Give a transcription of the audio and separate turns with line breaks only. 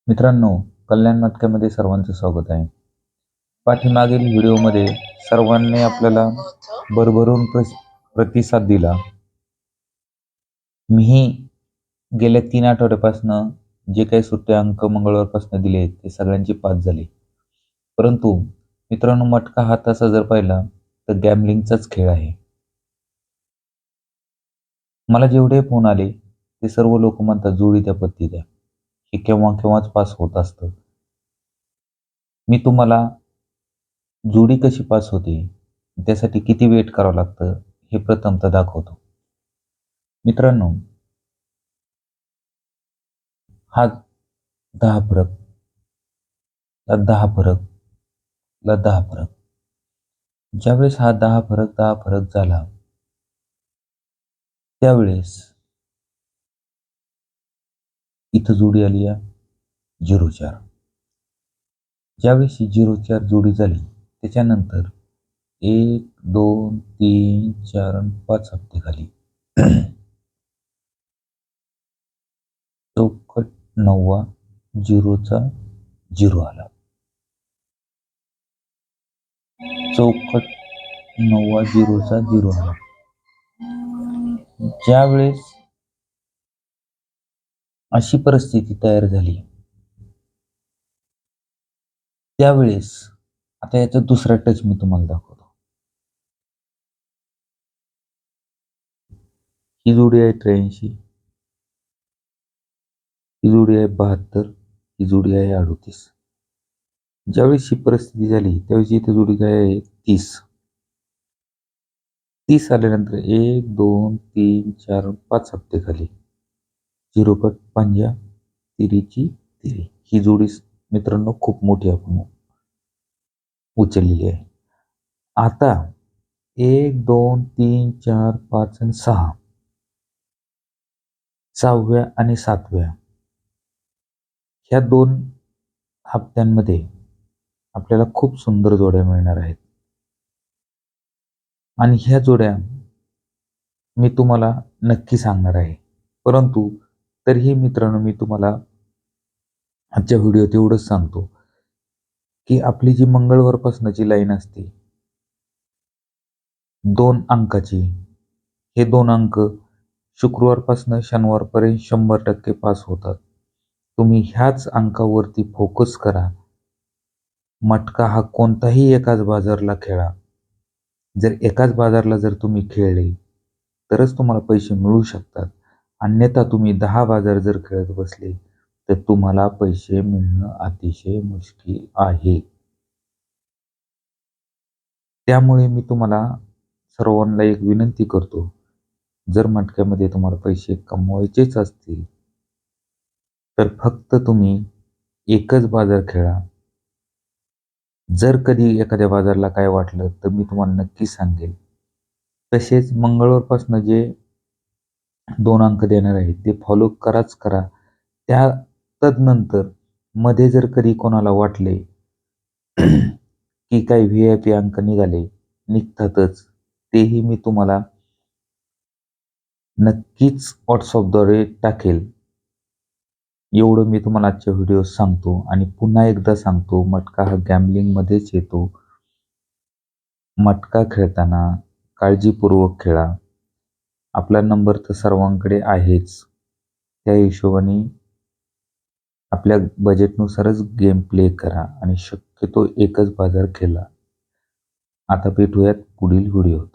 मित्रांनो, कल्याण नाटकामध्ये सर्वांचं स्वागत आहे. पाठीमागील व्हिडिओमध्ये सर्वांनी आपल्याला भरभरून प्रतिसाद दिला. मीही गेल्या 3 आठवड्यापासून जे काही सुट्टे अंक मंगळवारपासून दिले आहेत ते सगळ्यांचे पास झाले. परंतु मित्रांनो, मटका हा तसा जर पाहिला तर गॅमलिंगचाच खेळ आहे. मला जेवढे फोन आले ते सर्व लोक म्हणतात जोडी द्या, पत्ती द्या. हे केव्हा केव्हाच पास होत असतं. मी तुम्हाला जोडी कशी पास होते, त्यासाठी किती वेट करावं लागतं हे प्रथमतः दाखवतो. मित्रांनो, हा 10 फरक, 10 फरक, 10 फरक. ज्यावेळेस हा 10 फरक 10 फरक झाला, त्यावेळेस इथं जोडी आली या 04. ज्यावेळेस ही 04 जोडी झाली, त्याच्यानंतर 1, 2, 3, 4 आणि 5 हप्ते खाली चौकट 9वा 0चा 0 आला. चौकट 9वा 0चा 0 आला. ज्यावेळेस अशी परिस्थिती तयार झाली, त्यावेळेस आता याचा दुसरा टच मी तुम्हाला दाखवतो. ही जोडी आहे 83, ही जोडी आहे 72, ही जोडी आहे 38. ज्यावेळेस ही परिस्थिती झाली त्यावेळेस इथे जोडी काय आहे 30. 30 आल्यानंतर 1, 2, 3, 4, 5 हप्ते खाली 0 कट पंजा तिरीची तिरी. ही जोडी मित्रांनो खूप मोठी आपण उचललेली आहे. आता 1, 2, 3, 4, 5 आणि 6, 6व्या आणि 7व्या ह्या 2 हप्त्यांमध्ये आपल्याला खूप सुंदर जोड्या मिळणार आहेत. आणि ह्या जोड्या मी तुम्हाला नक्की सांगणार आहे. परंतु तरीही मित्रांनो, मी तुम्हाला आजच्या व्हिडिओत एवढंच सांगतो की आपली जी मंगळवारपासूनची लाईन असते 2 अंकाची, हे 2 अंक शुक्रवारपासून शनिवारपर्यंत 100% पास होतात. तुम्ही ह्याच अंकावरती फोकस करा. मटका हा कोणताही एकाच बाजारला खेळा. जर एकाच बाजारला जर तुम्ही खेळले तरच तुम्हाला पैसे मिळू शकतात. अन्यथा तुम्ही 10 बाजार जर खेळत बसले तर तुम्हाला पैसे मिळणं अतिशय मुश्किल आहे. त्यामुळे मी तुम्हाला सर्वांना एक विनंती करतो, जर मटक्यामध्ये तुम्हाला पैसे कमवायचेच असतील तर फक्त तुम्ही एकच बाजार खेळा. जर कधी एखाद्या बाजारला काय वाटलं तर मी तुम्हाला नक्की सांगेल. तसेच मंगळवारपासून जे 2 अंक देणार आहेत ते फॉलो कराच करा. त्या तदनंतर मध्ये जर कधी कोणाला वाटले की काही VIP अंक निघतातच, तेही मी तुम्हाला नक्कीच WhatsAppद्वारे टाकेल. एवढं मी तुम्हाला आजच्या व्हिडिओत सांगतो आणि पुन्हा एकदा सांगतो, मटका हा गॅमलिंगमध्येच येतो. मटका खेळताना काळजीपूर्वक खेळा. आपला नंबर तर सर्वांकडे आहेच. त्या हिशोबाने आपल्या बजेटनुसारच गेम प्ले करा आणि शक्यतो एकच बाजार खेळा. आता भेटूयात पुढील व्हिडिओत.